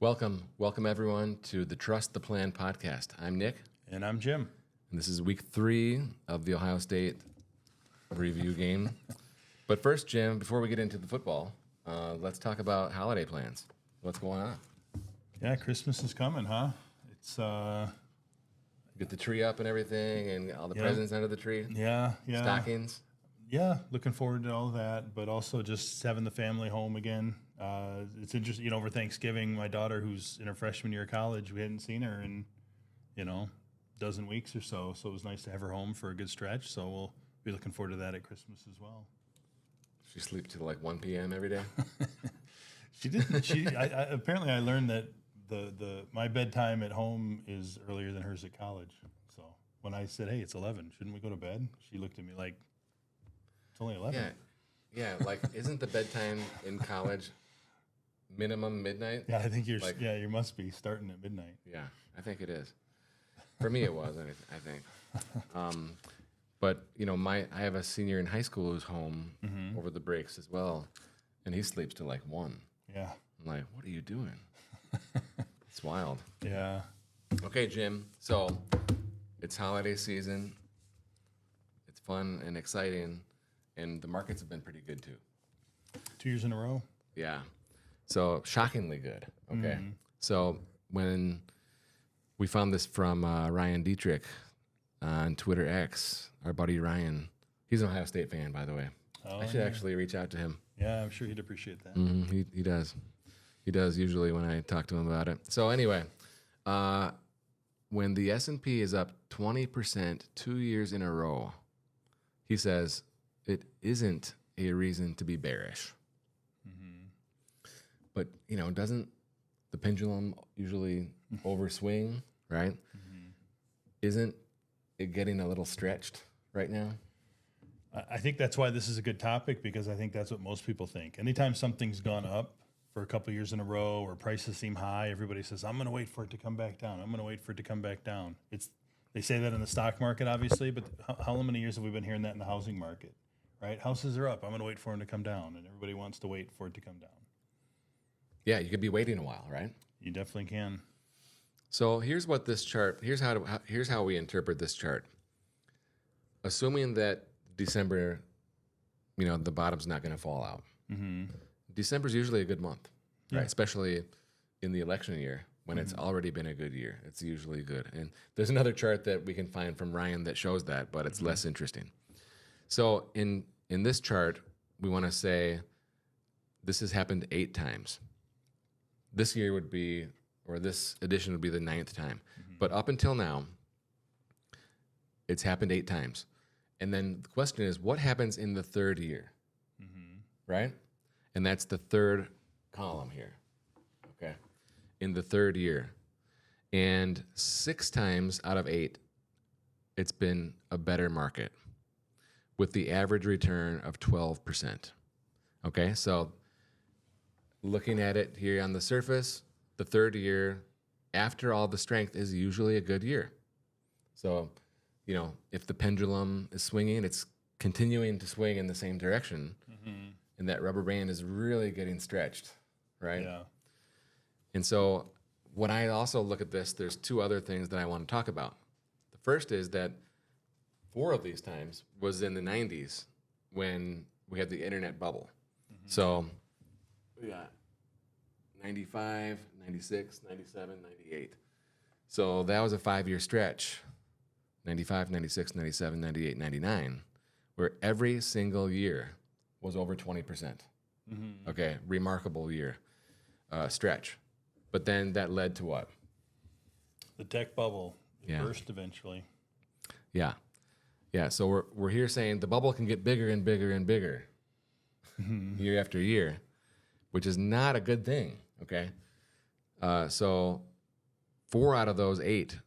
Welcome everyone to the Trust the Plan podcast. I'm Nick. And I'm Jim. And this is week 3 of the Ohio State review game. But first, Jim, before we get into the football, let's talk about holiday plans. What's going on? Yeah, Christmas is coming, huh? It's get the tree up and everything, and all the presents under the tree. Yeah. Stockings. Yeah, looking forward to all that, but also just having the family home again. It's interesting, over Thanksgiving, my daughter, who's in her freshman year of college, we hadn't seen her in, a dozen weeks or so. So it was nice to have her home for a good stretch. So we'll be looking forward to that at Christmas as well. She sleeps till like 1 p.m. every day? She didn't. Apparently I learned that my bedtime at home is earlier than hers at college. So when I said, hey, it's 11, shouldn't we go to bed? She looked at me like, it's only 11. Yeah, like, isn't the bedtime in college minimum midnight? Yeah, I think you must be starting at midnight. Yeah, I think it is. For me, it was, I think. But, I have a senior in high school who's home over the breaks as well, and he sleeps till like 1. Yeah. I'm like, what are you doing? It's wild. Yeah. Okay, Jim, so it's holiday season. It's fun and exciting, and the markets have been pretty good too. 2 years in a row? Yeah. So shockingly good. Okay. So when we found this from Ryan Dietrich on Twitter X, our buddy Ryan, he's an Ohio State fan, by the way. I should actually reach out to him. Yeah, I'm sure he'd appreciate that. He does. He does usually when I talk to him about it. So anyway, when the S&P is up 20% 2 years in a row, he says it isn't a reason to be bearish. But, doesn't the pendulum usually overswing, right? Isn't it getting a little stretched right now? I think that's why this is a good topic, because I think that's what most people think. Anytime something's gone up for a couple of years in a row or prices seem high, everybody says, I'm going to wait for it to come back down. I'm going to wait for it to come back down. They say that in the stock market, obviously, but how many years have we been hearing that in the housing market, right? Houses are up. I'm going to wait for them to come down, and everybody wants to wait for it to come down. Yeah, you could be waiting a while, right? You definitely can. So here's what this chart. Here's how we interpret this chart. Assuming that December, the bottom's not going to fall out. December's usually a good month, right? Especially in the election year when it's already been a good year. It's usually good. And there's another chart that we can find from Ryan that shows that, but it's less interesting. So in this chart, we want to say this has happened 8 times. This year would be, or this edition would be the 9th time. But up until now, it's happened 8 times. And then the question is, what happens in the 3rd year? Right? And that's the 3rd column here. Okay? In the 3rd year. And 6 times out of 8, it's been a better market with the average return of 12%. Okay? So looking at it here on the surface, the 3rd year, after all the strength, is usually a good year. So, if the pendulum is swinging, it's continuing to swing in the same direction, and that rubber band is really getting stretched, right? Yeah. And so when I also look at this, there's 2 other things that I want to talk about. The first is that 4 of these times was in the 90s when we had the internet bubble. So we got 95, 96, 97, 98. So that was a 5-year stretch, 95, 96, 97, 98, 99, where every single year was over 20%. Okay, remarkable year stretch. But then that led to what? The tech bubble. It burst eventually. Yeah. So we're here saying the bubble can get bigger and bigger and bigger year after year, which is not a good thing. Okay. So 4 out of those 8,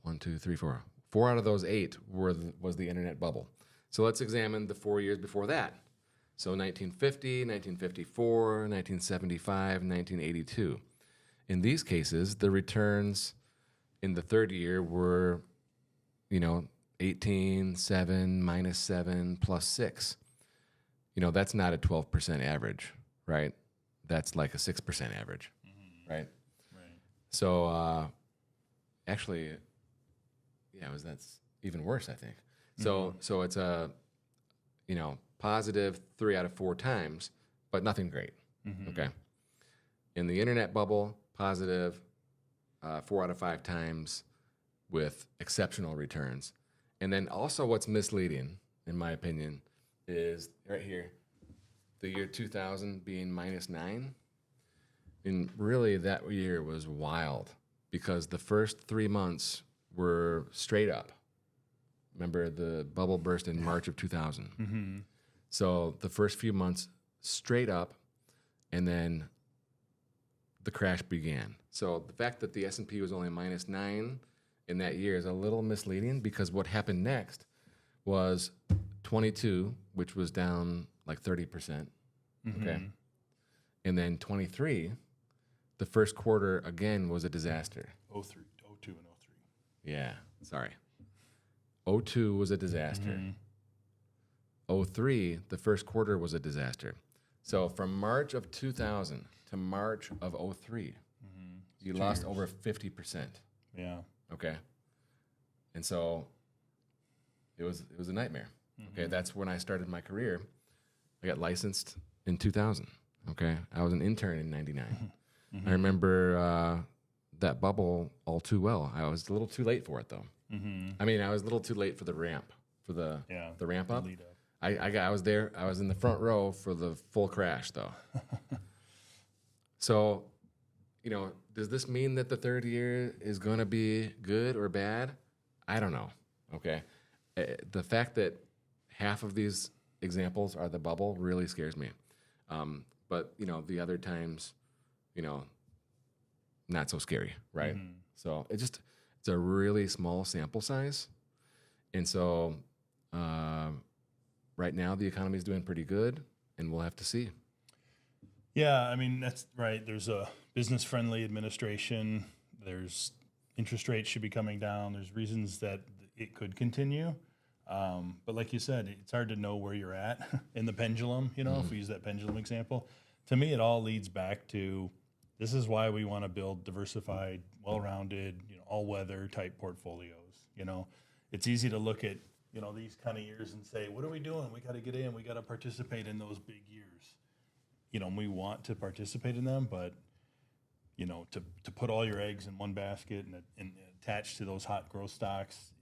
1, 2, 3, 4. 4 out of those 8 was the internet bubble. So let's examine the 4 years before that. So 1950, 1954, 1975, 1982. In these cases, the returns in the 3rd year were, 18, 7, minus 7, plus 6. That's not a 12% average, right? That's like a 6% average. right? Right. So actually, yeah, that's even worse, I think. So it's a positive 3 out of 4 times, but nothing great. Okay. In the internet bubble, positive 4 out of 5 times with exceptional returns. And then also what's misleading, in my opinion, is right here, the year 2000 being -9. And really that year was wild because the first 3 months were straight up. Remember, the bubble burst in March of 2000. So the first few months straight up, and then the crash began. So the fact that the S&P was only -9 in that year is a little misleading because what happened next was 22, which was down like 30%. Okay. And then 23, the first quarter again was a disaster. 02 and 03. Yeah, sorry. 02 was a disaster. 03, the first quarter was a disaster. So from March of 2000 to March of 03, you lost over 50%. Yeah. Okay. And so it was a nightmare. Okay. That's when I started my career. I got licensed in 2000. Okay. I was an intern in 99. I remember that bubble all too well. I was a little too late for it though. I mean, I was a little too late for the ramp, for the ramp up. Lead up. I was there. I was in the front row for the full crash, though. So, does this mean that the third year is going to be good or bad? I don't know. Okay, the fact that half of these examples are the bubble really scares me. But the other times, not so scary, right? So it's a really small sample size, and so. Right now, the economy is doing pretty good, and we'll have to see. Yeah, I mean, that's right. There's a business-friendly administration. There's interest rates should be coming down. There's reasons that it could continue. But like you said, it's hard to know where you're at in the pendulum, if we use that pendulum example. To me, it all leads back to this is why we want to build diversified, well-rounded, all-weather type portfolios. It's easy to look at these kind of years and say, what are we doing? We got to get in. We got to participate in those big years. We want to participate in them, but, to put all your eggs in one basket and attach to those hot growth stocks,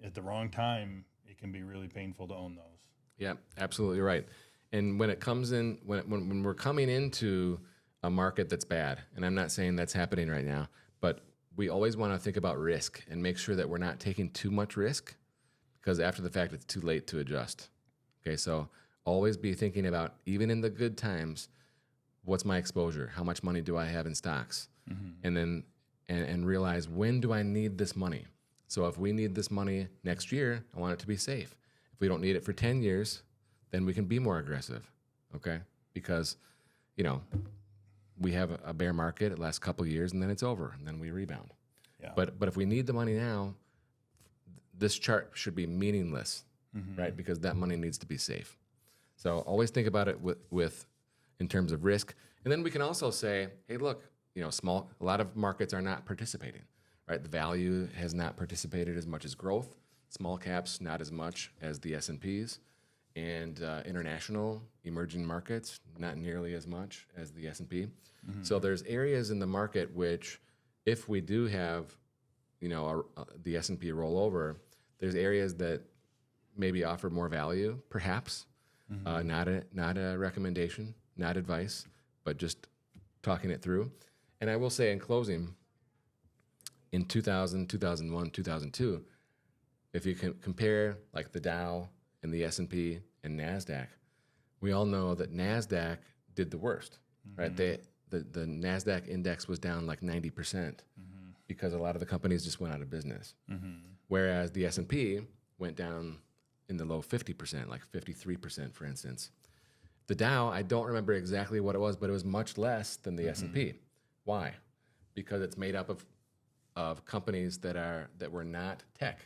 at the wrong time, it can be really painful to own those. Yeah, absolutely right. And when it comes in, when we're coming into a market that's bad, and I'm not saying that's happening right now, but we always want to think about risk and make sure that we're not taking too much risk because after the fact, it's too late to adjust. Okay, so always be thinking about, even in the good times, what's my exposure? How much money do I have in stocks? And then and realize, when do I need this money? So if we need this money next year, I want it to be safe. If we don't need it for 10 years, then we can be more aggressive, okay? Because, we have a bear market the last couple of years, and then it's over, and then we rebound. Yeah. But if we need the money now, this chart should be meaningless, right? Because that money needs to be safe. So always think about it with in terms of risk, and then we can also say, hey, look, a lot of markets are not participating, right? The value has not participated as much as growth. Small caps not as much as the S&Ps, and international emerging markets not nearly as much as the S&P. So there's areas in the market which, if we do have, the S&P rollover, there's areas that maybe offer more value, perhaps. Not a recommendation, not advice, but just talking it through. And I will say in closing, in 2000, 2001, 2002, if you can compare like the Dow and the S&P and NASDAQ, we all know that NASDAQ did the worst, right? The NASDAQ index was down like 90% because a lot of the companies just went out of business. Whereas the S&P went down in the low 50%, like 53%, for instance. The Dow, I don't remember exactly what it was, but it was much less than the S&P. Why? Because it's made up of companies that were not tech.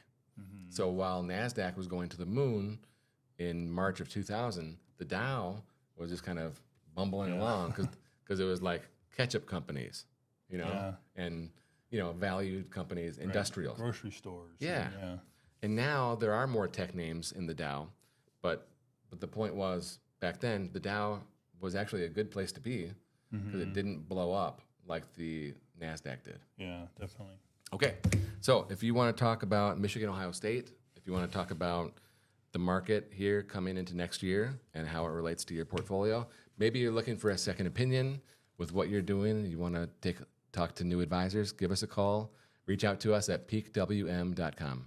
So while NASDAQ was going to the moon in March of 2000, the Dow was just kind of bumbling along because it was like ketchup companies, and valued companies, industrials, grocery stores. Yeah. And now there are more tech names in the Dow, but the point was back then the Dow was actually a good place to be because it didn't blow up like the NASDAQ did. Yeah, definitely. Okay, so if you want to talk about Michigan, Ohio State, if you want to talk about the market here coming into next year and how it relates to your portfolio, maybe you're looking for a second opinion with what you're doing, you want to talk to new advisors, give us a call, reach out to us at peakwm.com.